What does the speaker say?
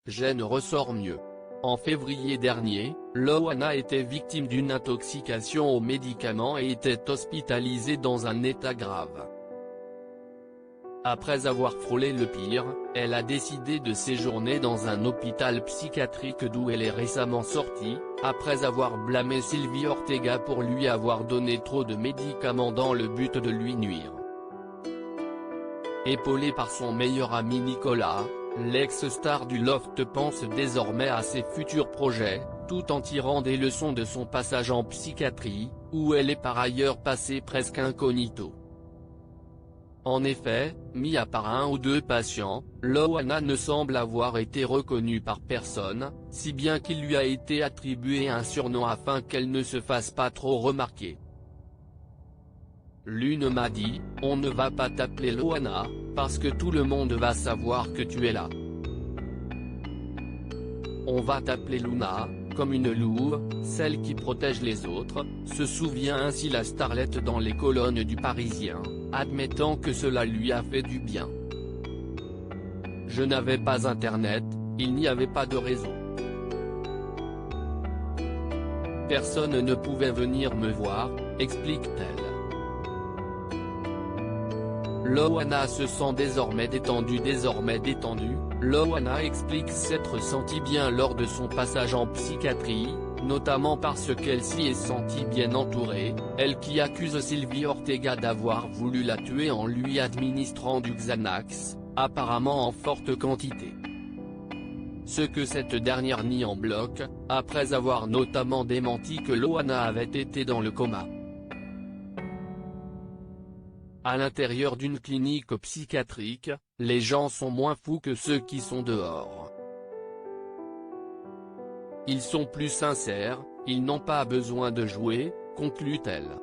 Gênes ressort mieux. En février dernier, Loana était victime d'une intoxication aux médicaments et était hospitalisée dans un état grave. Après avoir frôlé le pire, elle a décidé de séjourner dans un hôpital psychiatrique d'où elle est récemment sortie, après avoir blâmé Sylvie Ortega pour lui avoir donné trop de médicaments dans le but de lui nuire. Épaulée par son meilleur ami Nicolas, l'ex-star du Loft pense désormais à ses futurs projets, tout en tirant des leçons de son passage en psychiatrie, où elle est par ailleurs passée presque incognito. En effet, mis à part un ou deux patients, Loana ne semble avoir été reconnue par personne, si bien qu'il lui a été attribué un surnom afin qu'elle ne se fasse pas trop remarquer. L'une m'a dit, on ne va pas t'appeler Loana, parce que tout le monde va savoir que tu es là. On va t'appeler Luna, comme une louve, celle qui protège les autres, se souvient ainsi la starlette dans les colonnes du Parisien, admettant que cela lui a fait du bien. Je n'avais pas internet, il n'y avait pas de réseau. Personne ne pouvait venir me voir, explique-t-elle. Loana se sent désormais détendue. Loana explique s'être sentie bien lors de son passage en psychiatrie, notamment parce qu'elle s'y est sentie bien entourée, elle qui accuse Sylvie Ortega d'avoir voulu la tuer en lui administrant du Xanax, apparemment en forte quantité. Ce que cette dernière nie en bloc, après avoir notamment démenti que Loana avait été dans le coma. À l'intérieur d'une clinique psychiatrique, les gens sont moins fous que ceux qui sont dehors. Ils sont plus sincères, ils n'ont pas besoin de jouer, conclut-elle.